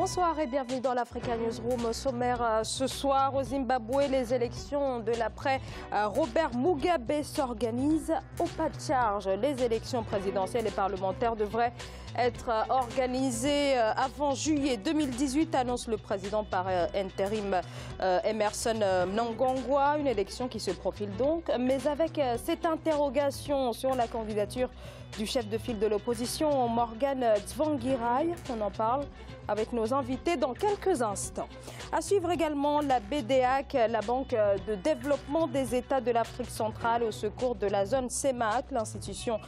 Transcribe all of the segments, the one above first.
Bonsoir et bienvenue dans l'Africa Newsroom. Au sommaire ce soir au Zimbabwe, les élections de l'après Robert Mugabe s'organisent au pas de charge. Les élections présidentielles et parlementaires devraient être organisées avant juillet 2018, annonce le président par intérim Emmerson Mnangagwa. Une élection qui se profile donc, mais avec cette interrogation sur la candidature du chef de file de l'opposition, Morgan Tsvangirai. On en parle avec nos invités dans quelques instants. À suivre également la BDAC, la Banque de développement des États de l'Afrique centrale, au secours de la zone CEMAC. L'institution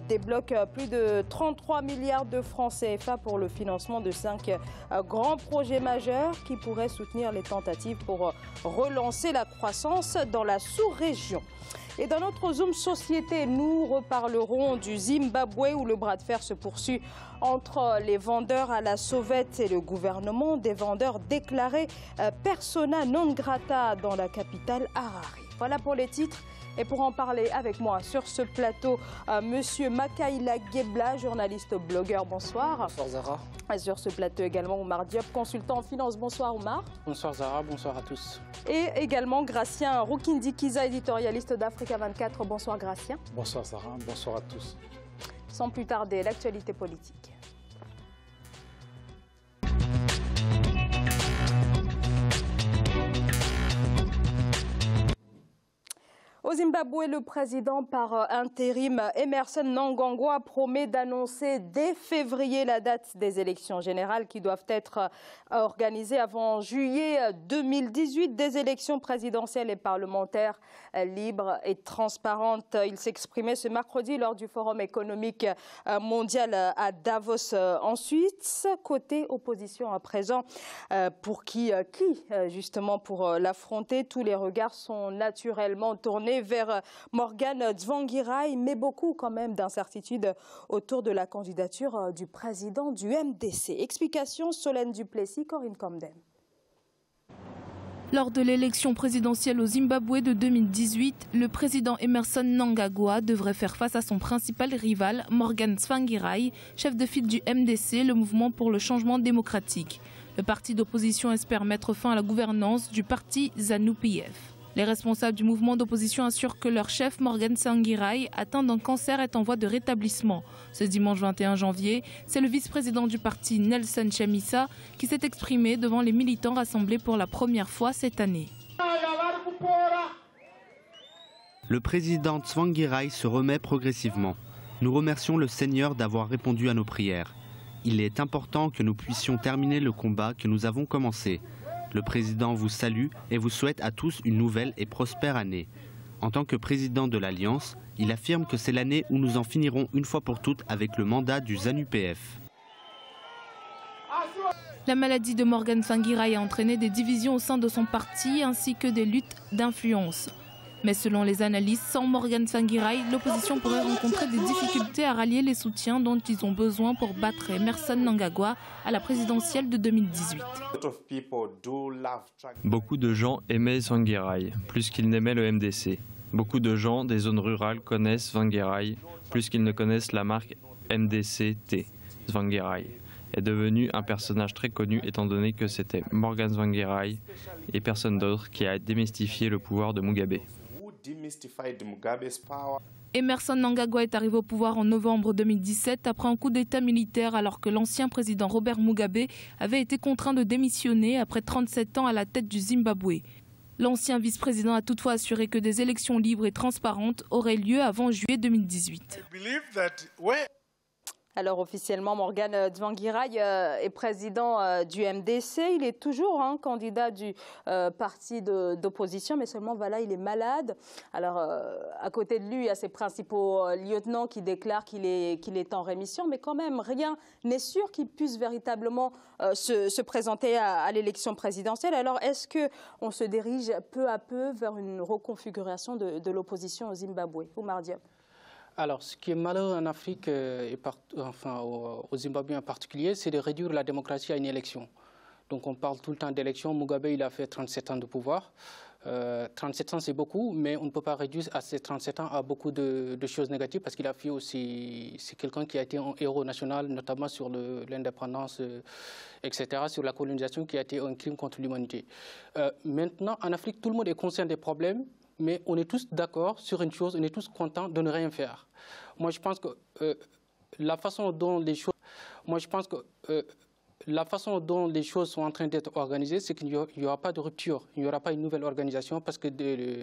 débloque plus de 33 milliards de francs CFA pour le financement de 5 grands projets majeurs qui pourraient soutenir les tentatives pour relancer la croissance dans la sous-région. Et dans notre Zoom Société, nous reparlerons du Zimbabwe où le bras de fer se poursuit entre les vendeurs à la sauvette et le gouvernement. Des vendeurs déclarés persona non grata dans la capitale Harare. Voilà pour les titres. Et pour en parler avec moi sur ce plateau, Monsieur Makaila Gebla, journaliste blogueur. Bonsoir. Bonsoir Zara. Et sur ce plateau également Oumar Diop, consultant en finance. Bonsoir Oumar. Bonsoir Zara, bonsoir à tous. Et également Gracien Roukindikiza, éditorialiste d'Africa 24. Bonsoir Gracien. Bonsoir Zara, bonsoir à tous. Sans plus tarder, l'actualité politique. Au Zimbabwe, le président par intérim Emmerson Mnangagwa promet d'annoncer dès février la date des élections générales qui doivent être organisées avant juillet 2018. Des élections présidentielles et parlementaires libres et transparentes. Il s'exprimait ce mercredi lors du Forum économique mondial à Davos en Suisse. Côté opposition à présent, pour qui justement pour l'affronter, tous les regards sont naturellement tournés vers Morgan Tsvangirai, mais beaucoup quand même d'incertitudes autour de la candidature du président du MDC. Explication Solène Duplessis, Corinne Comden. Lors de l'élection présidentielle au Zimbabwe de 2018, le président Emmerson Mnangagwa devrait faire face à son principal rival, Morgan Tsvangirai, chef de file du MDC, le mouvement pour le changement démocratique. Le parti d'opposition espère mettre fin à la gouvernance du parti ZANU-PF. Les responsables du mouvement d'opposition assurent que leur chef, Morgan Tsvangirai, atteint d'un cancer, est en voie de rétablissement. Ce dimanche 21 janvier, c'est le vice-président du parti, Nelson Chamisa, qui s'est exprimé devant les militants rassemblés pour la première fois cette année. Le président Tsvangirai se remet progressivement. Nous remercions le Seigneur d'avoir répondu à nos prières. Il est important que nous puissions terminer le combat que nous avons commencé. Le président vous salue et vous souhaite à tous une nouvelle et prospère année. En tant que président de l'Alliance, il affirme que c'est l'année où nous en finirons une fois pour toutes avec le mandat du ZANU-PF. La maladie de Morgan Tsvangirai a entraîné des divisions au sein de son parti ainsi que des luttes d'influence. Mais selon les analystes, sans Morgan Tsvangirai, l'opposition pourrait rencontrer des difficultés à rallier les soutiens dont ils ont besoin pour battre Emmerson Mnangagwa à la présidentielle de 2018. Beaucoup de gens aimaient Tsvangirai plus qu'ils n'aimaient le MDC. Beaucoup de gens des zones rurales connaissent Tsvangirai plus qu'ils ne connaissent la marque MDC-T. Tsvangirai est devenu un personnage très connu étant donné que c'était Morgan Tsvangirai et personne d'autre qui a démystifié le pouvoir de Mugabe. Emmerson Mnangagwa est arrivé au pouvoir en novembre 2017 après un coup d'État militaire alors que l'ancien président Robert Mugabe avait été contraint de démissionner après 37 ans à la tête du Zimbabwe. L'ancien vice-président a toutefois assuré que des élections libres et transparentes auraient lieu avant juillet 2018. Alors officiellement, Morgan Tsvangirai est président du MDC. Il est toujours candidat du parti d'opposition, mais seulement voilà, il est malade. Alors à côté de lui, il y a ses principaux lieutenants qui déclarent qu'il est en rémission, mais quand même rien n'est sûr qu'il puisse véritablement se présenter à l'élection présidentielle. Alors est-ce qu'on se dirige peu à peu vers une reconfiguration de l'opposition au Zimbabwe? Oumar Diop. Alors, ce qui est malheureux en Afrique, au Zimbabwe en particulier, c'est de réduire la démocratie à une élection. Donc on parle tout le temps d'élection. Mugabe, il a fait 37 ans de pouvoir. 37 ans, c'est beaucoup, mais on ne peut pas réduire à ces 37 ans à beaucoup de choses négatives parce qu'il a fait aussi, c'est quelqu'un qui a été un héros national, notamment sur l'indépendance, etc., sur la colonisation, qui a été un crime contre l'humanité. Maintenant, en Afrique, tout le monde est conscient des problèmes, mais on est tous d'accord sur une chose, on est tous contents de ne rien faire. Moi, je pense que la façon dont les choses... La façon dont les choses sont en train d'être organisées, c'est qu'il n'y aura pas de rupture, il n'y aura pas une nouvelle organisation parce que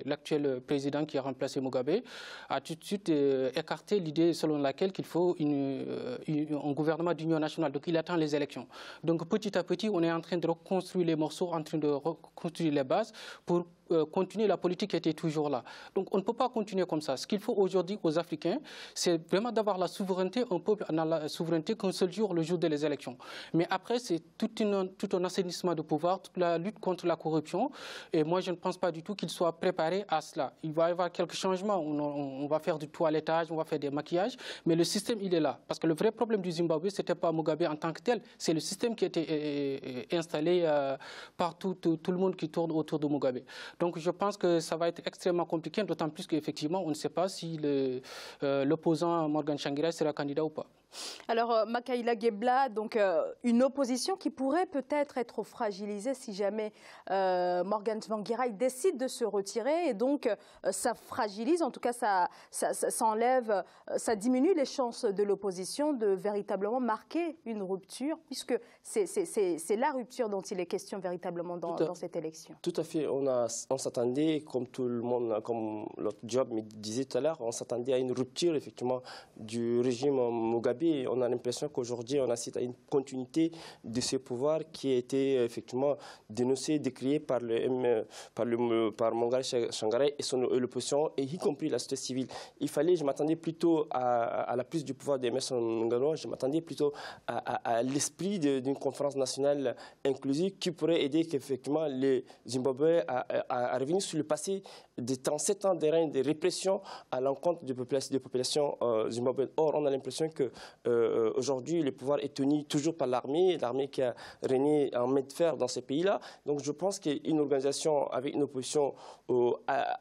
l'actuel président qui a remplacé Mugabe a tout de suite écarté l'idée selon laquelle il faut un gouvernement d'union nationale. Donc il attend les élections. Donc petit à petit, on est en train de reconstruire les morceaux, en train de reconstruire les bases pour continuer la politique qui était toujours là. Donc on ne peut pas continuer comme ça. Ce qu'il faut aujourd'hui aux Africains, c'est vraiment d'avoir la souveraineté, un peuple n'a la souveraineté qu'un seul jour, le jour des élections. Mais après, c'est tout un assainissement de pouvoir, toute la lutte contre la corruption. Et moi, je ne pense pas du tout qu'il soit préparé à cela. Il va y avoir quelques changements. On va faire du toilettage, on va faire des maquillages. Mais le système, il est là. Parce que le vrai problème du Zimbabwe, ce n'était pas Mugabe en tant que tel. C'est le système qui était installé par tout le monde qui tourne autour de Mugabe. Donc je pense que ça va être extrêmement compliqué, d'autant plus qu'effectivement, on ne sait pas si l'opposant Morgan Tsvangirai sera candidat ou pas. Alors, Makaila Gebla, donc une opposition qui pourrait peut-être être fragilisée si jamais Morgan Tsvangirai décide de se retirer, et donc ça fragilise, en tout cas ça enlève, ça diminue les chances de l'opposition de véritablement marquer une rupture, puisque c'est la rupture dont il est question véritablement dans cette élection. Tout à fait, on s'attendait, comme tout le monde, comme l'autre job me disait tout à l'heure, on s'attendait à une rupture effectivement du régime Mugabe. On a l'impression qu'aujourd'hui, on assiste à une continuité de ce pouvoir qui a été effectivement dénoncé, décrié par Morgan Tsvangirai et l'opposition, et y compris la société civile. Je m'attendais plutôt à la prise du pouvoir d'Emmerson Mnangagwa, je m'attendais plutôt à l'esprit d'une conférence nationale inclusive qui pourrait aider effectivement les Zimbabwe à revenir sur le passé de 37 ans de règne de répression à l'encontre des populations zimbabwéennes. Or, on a l'impression que aujourd'hui, le pouvoir est tenu toujours par l'armée qui a régné en main de fer dans ces pays-là. Donc je pense qu'une organisation avec une opposition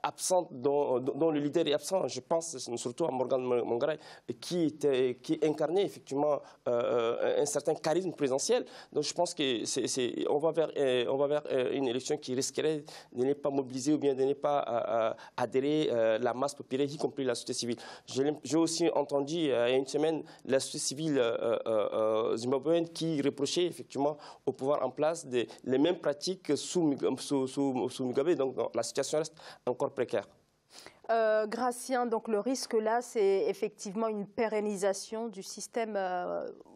absente, dont le leader est absent, je pense surtout à Morgan Tsvangirai, qui incarnait effectivement un certain charisme présidentiel. Donc je pense qu'on va vers une élection qui risquerait de ne pas mobiliser ou bien de ne pas adhérer la masse populaire, y compris la société civile. J'ai aussi entendu il y a une semaine la société civile zimbabwéenne qui reprochait effectivement au pouvoir en place les mêmes pratiques sous Mugabe. Donc la situation reste encore précaire. Gratien, donc le risque là, c'est effectivement une pérennisation du système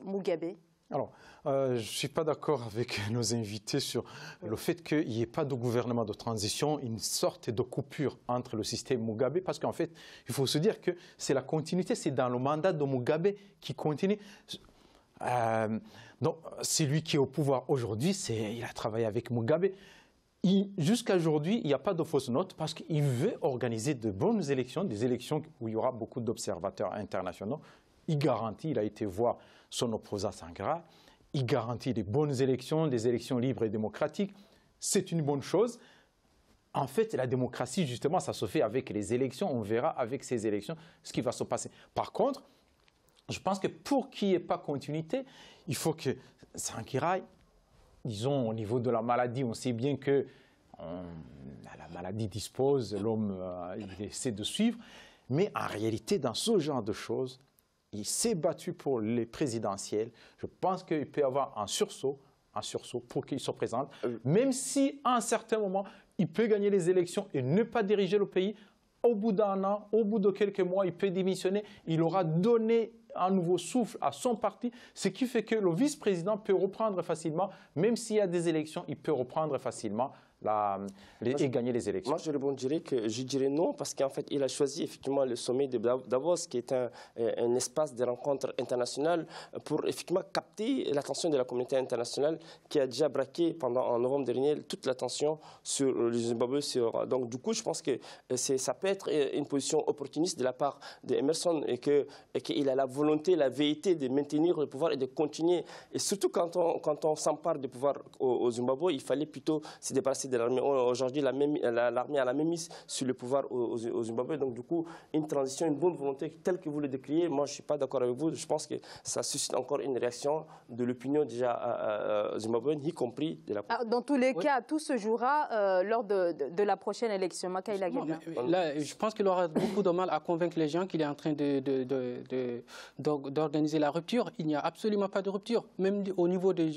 Mugabe. Alors, je ne suis pas d'accord avec nos invités sur le fait qu'il n'y ait pas de gouvernement de transition, une sorte de coupure entre le système Mugabe, parce qu'en fait, il faut se dire que c'est la continuité, c'est dans le mandat de Mugabe qui continue. Donc, c'est lui qui est au pouvoir aujourd'hui, il a travaillé avec Mugabe. Jusqu'à aujourd'hui, il n'y a pas de fausse note parce qu'il veut organiser de bonnes élections, des élections où il y aura beaucoup d'observateurs internationaux. Il garantit, il a été voir son opposant Tsvangirai, il garantit des bonnes élections, des élections libres et démocratiques. C'est une bonne chose. En fait, la démocratie, justement, ça se fait avec les élections. On verra avec ces élections ce qui va se passer. Par contre, je pense que pour qu'il n'y ait pas continuité, il faut que Tsvangirai, disons, au niveau de la maladie, on sait bien que la maladie dispose, l'homme il essaie de suivre. Mais en réalité, dans ce genre de choses, il s'est battu pour les présidentielles. Je pense qu'il peut y avoir un sursaut pour qu'il se présente. Même si, à un certain moment, il peut gagner les élections et ne pas diriger le pays. Au bout d'un an, au bout de quelques mois, il peut démissionner. Il aura donné un nouveau souffle à son parti, ce qui fait que le vice-président peut reprendre facilement, même s'il y a des élections, il peut reprendre facilement et gagner les élections. Moi, je dirais non, parce qu'en fait, il a choisi effectivement le sommet de Davos, qui est un espace de rencontres internationales pour effectivement capter l'attention de la communauté internationale, qui a déjà braqué en novembre dernier toute l'attention sur le Zimbabwe. Donc, du coup, je pense que ça peut être une position opportuniste de la part d'Emmerson et qu'il a la volonté, la velléité de maintenir le pouvoir et de continuer. Et surtout quand on s'empare du pouvoir au Zimbabwe, il fallait plutôt se débarrasser de l'armée. Aujourd'hui, l'armée a la même mise sur le pouvoir au Zimbabwe. Donc, du coup, une transition, une bonne volonté telle que vous le décriez, moi, je ne suis pas d'accord avec vous. Je pense que ça suscite encore une réaction de l'opinion déjà zimbabwéenne, y compris de la... Alors, dans tous les cas, tout se jouera lors de la prochaine élection. Makaïla Guebla. Là, je pense qu'il aura beaucoup de mal à convaincre les gens qu'il est en train d'organiser la rupture. Il n'y a absolument pas de rupture, même au niveau des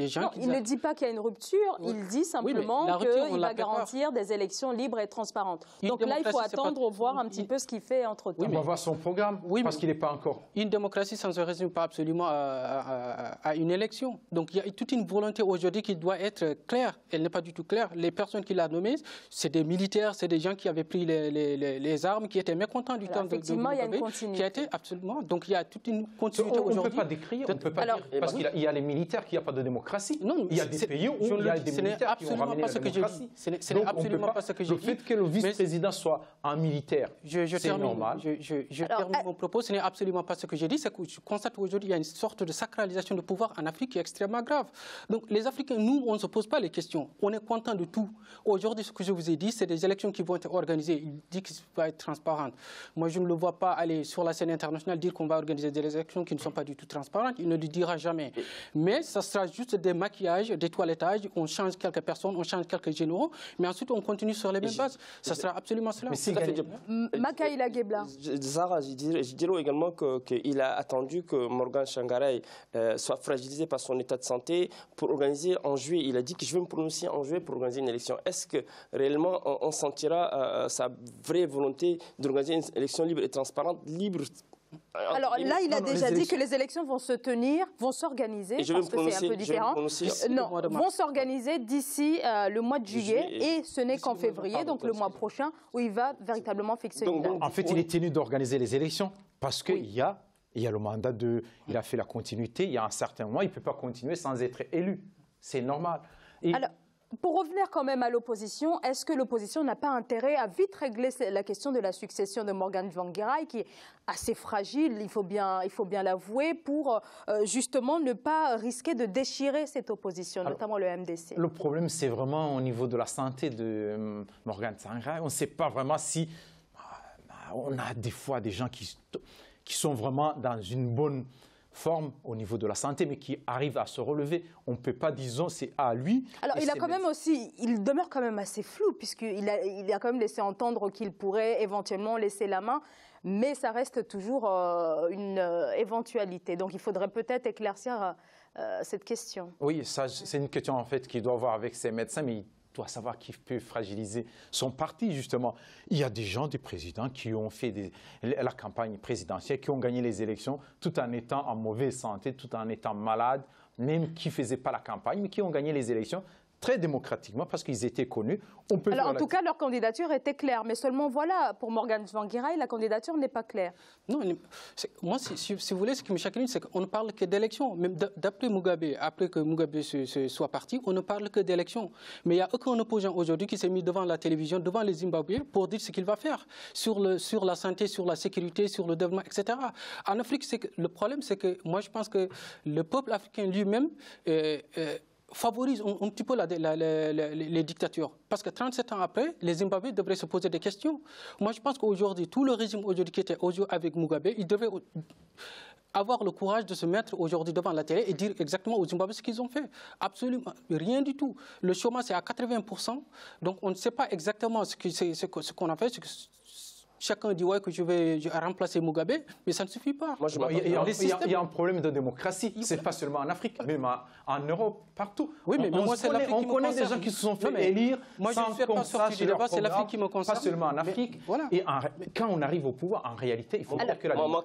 gens. Non, il ne dit pas qu'il y a une rupture, il dit simplement qu'il va garantir des élections libres et transparentes. Donc là, il faut attendre, voir un petit peu ce qu'il fait entre-temps. On va voir son programme, parce qu'il n'est pas encore... Une démocratie, ça ne se résume pas absolument à une élection. Donc il y a toute une volonté aujourd'hui qui doit être claire. Elle n'est pas du tout claire. Les personnes qu'il a nommées, c'est des militaires, c'est des gens qui avaient pris les armes, qui étaient mécontents du temps de effectivement, il y a une continuité. Qui a été absolument... Donc il y a toute une continuité aujourd'hui. On ne peut pas décrire, on ne peut pas dire, parce qu'il y a les militaires qui n'ont pas de démocratie. Non, il y a des pays où il y a des militaires qui ont ramené la démocratie. Ce n'est absolument pas ce que j'ai dit. Le fait que le vice-président soit un militaire, c'est normal. Je termine mon propos. Ce n'est absolument pas ce que j'ai dit. C'est que je constate aujourd'hui qu'il y a une sorte de sacralisation de pouvoir en Afrique qui est extrêmement grave. Donc les Africains, nous, on ne se pose pas les questions. On est content de tout. Aujourd'hui, ce que je vous ai dit, c'est des élections qui vont être organisées. Il dit que ça va être transparent. Moi, je ne le vois pas aller sur la scène internationale dire qu'on va organiser des élections qui ne sont pas du tout transparentes. Il ne le dira jamais. Mais ça sera juste des maquillages, des toilettages. On change quelques personnes, on change quelques généraux, mais ensuite on continue sur les mêmes bases. Ça sera absolument cela. Makaïla Guebla. Zara, je dirais également qu'il a attendu que Morgan Tsvangirai soit fragilisé par son état de santé pour organiser en juillet. Il a dit que je vais me prononcer en juillet pour organiser une élection. Est-ce que réellement on sentira sa vraie volonté d'organiser une élection libre et transparente, Alors là, il a déjà dit que les élections vont se tenir, vont s'organiser, parce que c'est un peu différent. Non, vont s'organiser d'ici le mois de juillet, et ce n'est qu'en février, donc le mois prochain, où il va véritablement fixer une date. En fait, il est tenu d'organiser les élections, parce qu'il y a le mandat il a fait la continuité, il y a un certain moment, il ne peut pas continuer sans être élu. C'est normal. Alors, pour revenir quand même à l'opposition, est-ce que l'opposition n'a pas intérêt à vite régler la question de la succession de Morgan Tsvangirai, qui est assez fragile, il faut bien l'avouer, pour justement ne pas risquer de déchirer cette opposition, notamment le MDC? Le problème, c'est vraiment au niveau de la santé de Morgan Tsvangirai. On ne sait pas vraiment si... On a des fois des gens qui sont vraiment dans une bonne forme au niveau de la santé, mais qui arrive à se relever. On ne peut pas, disons, c'est à lui. Alors, il demeure quand même assez flou, puisqu'il a quand même laissé entendre qu'il pourrait éventuellement laisser la main, mais ça reste toujours une éventualité. Donc, il faudrait peut-être éclaircir cette question. Oui, c'est une question, en fait, qu'il doit voir avec ses médecins, mais il doit savoir qu'il peut fragiliser son parti, justement. Il y a des gens, des présidents, qui ont fait la campagne présidentielle, qui ont gagné les élections, tout en étant en mauvaise santé, tout en étant malades, même qui ne faisaient pas la campagne, mais qui ont gagné les élections très démocratiquement parce qu'ils étaient connus. Alors, en tout cas, leur candidature était claire, mais seulement, voilà, pour Morgan Tsvangirai, la candidature n'est pas claire. Non, moi, si vous voulez, ce qui me chagrine, c'est qu'on ne parle que d'élections. Même d'après Mugabe, après que Mugabe soit parti, on ne parle que d'élections. Mais il n'y a aucun opposant aujourd'hui qui s'est mis devant la télévision, devant les Zimbabwéens, pour dire ce qu'il va faire sur la santé, sur la sécurité, sur le développement, etc. En Afrique, le problème, c'est que moi, je pense que le peuple africain lui-même favorise un petit peu les dictatures. Parce que 37 ans après, les Zimbabwéens devraient se poser des questions. Moi, je pense qu'aujourd'hui, tout le régime aujourd'hui qui était avec Mugabe, il devrait avoir le courage de se mettre aujourd'hui devant la télé et dire exactement aux Zimbabwéens ce qu'ils ont fait. Absolument rien du tout. Le chômage, c'est à 80%. Donc, on ne sait pas exactement ce qu'on a fait. Chacun dit que je vais remplacer Mugabe, mais ça ne suffit pas. Il y a un problème de démocratie. Ce n'est pas seulement en Afrique, même en Europe, partout. Oui, mais on connaît des gens qui se sont fait élire sans qu'on sache leur programme, l'Afrique qui me concerne. Pas seulement en Afrique. Voilà. Et quand on arrive au pouvoir, en réalité, il faut dire que ma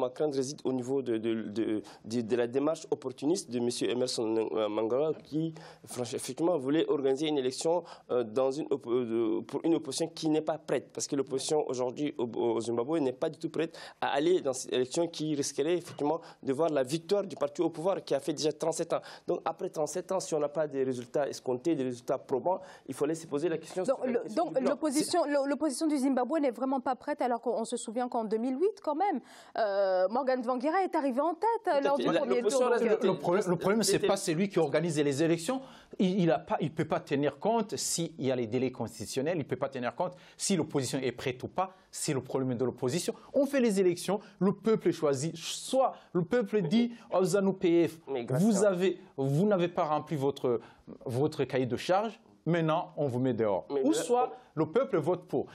crainte réside au niveau de la démarche opportuniste de M. Emmerson Mnangagwa qui, effectivement, voulait organiser une élection pour une opposition qui n'est pas pas prête, parce que l'opposition aujourd'hui au Zimbabwe n'est pas du tout prête à aller dans cette élection qui risquerait effectivement de voir la victoire du parti au pouvoir qui a fait déjà 37 ans. Donc après 37 ans, si on n'a pas des résultats escomptés, des résultats probants, il fallait se poser la question. Donc l'opposition du Zimbabwe n'est vraiment pas prête, alors qu'on se souvient qu'en 2008 quand même, Morgan Tsvangirai est arrivé en tête lors du premier tour. Le problème, ce n'est pas celui qui organise les élections. Il ne peut pas tenir compte s'il y a les délais constitutionnels, il ne peut pas tenir compte si l'opposition est prête ou pas. C'est le problème de l'opposition. On fait les élections, le peuple choisit. Soit le peuple dit aux ZANU-PF, vous n'avez pas rempli votre cahier de charge, maintenant on vous met dehors. Ou soit le peuple vote pour.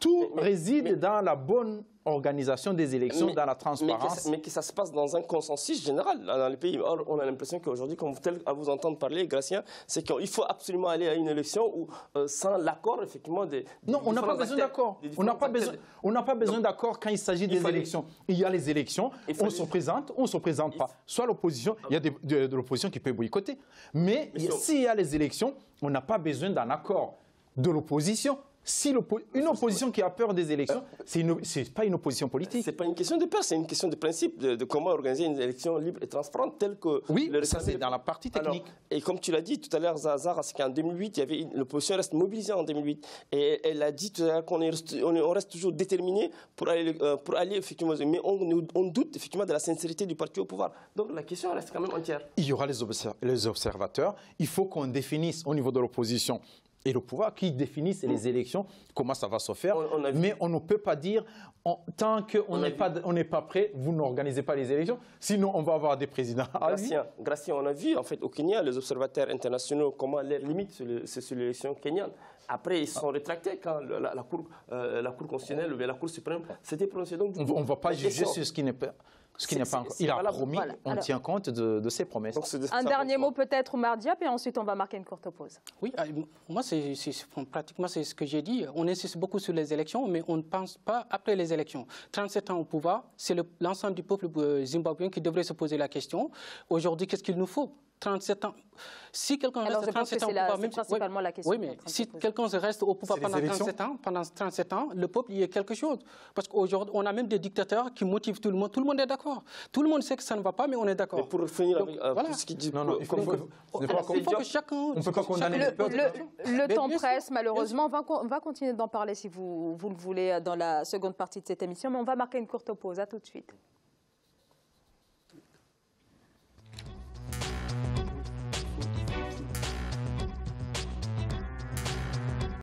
Tout réside dans la bonne organisation des élections, dans la transparence. Mais que ça se passe dans un consensus général dans les pays. Or, on a l'impression qu'aujourd'hui, tel à vous entendre parler, Gratien, c'est qu'il faut absolument aller à une élection où, sans l'accord, effectivement, non, on n'a pas besoin d'accord. On n'a pas besoin d'accord quand il s'agit des élections. Il y a les élections, on se présente, on ne se présente pas. Soit l'opposition, il y a de l'opposition qui peut boycotter. Mais s'il y a les élections, on n'a pas besoin d'un accord de l'opposition. Si une opposition qui a peur des élections, ce n'est pas une opposition politique. Ce n'est pas une question de peur, c'est une question de principe de comment organiser une élection libre et transparente telle que... Oui, ça c'est dans la partie technique. Alors, et comme tu l'as dit tout à l'heure, Zahar, c'est qu'en 2008, l'opposition reste mobilisée en 2008. Et elle a dit tout à l'heure qu'on reste toujours déterminé pour aller effectivement... Mais on doute effectivement de la sincérité du parti au pouvoir. Donc la question reste quand même entière. Il y aura les observateurs. Il faut qu'on définisse au niveau de l'opposition et le pouvoir qui définissent les élections, comment ça va se faire. Mais on ne peut pas dire, tant qu'on n'est pas prêt, vous n'organisez pas les élections, sinon on va avoir des présidents. Gratien, on a vu en fait au Kenya, les observateurs internationaux, comment leurs limites sur l'élection kenyane. Après, ils se sont rétractés quand la Cour constitutionnelle ou la Cour suprême s'était prononcée. Donc, on ne va pas juger sur ce qui n'est pas... Il a promis, on tient compte de ses promesses. Un dernier mot peut-être, Oumar Diop, et ensuite on va marquer une courte pause. Oui, moi, pratiquement c'est ce que j'ai dit. On insiste beaucoup sur les élections, mais on ne pense pas après les élections. 37 ans au pouvoir, c'est l'ensemble du peuple zimbabwéen qui devrait se poser la question. Aujourd'hui, qu'est-ce qu'il nous faut ? 37 ans. Si quelqu'un reste 37 ans au pouvoir, c'est principalement la question. Oui, mais si quelqu'un reste au pouvoir pendant 37 ans, le peuple, il y a quelque chose. Parce qu'aujourd'hui, on a même des dictateurs qui motivent tout le monde. Tout le monde est d'accord. Tout le monde sait que ça ne va pas, mais on est d'accord. Mais pour finir avec tout ce qui dit... il faut que chacun... On ne peut pas condamner le peuple. Le temps presse, malheureusement. On va continuer d'en parler si vous le voulez dans la seconde partie de cette émission, mais on va marquer une courte pause. À tout de suite.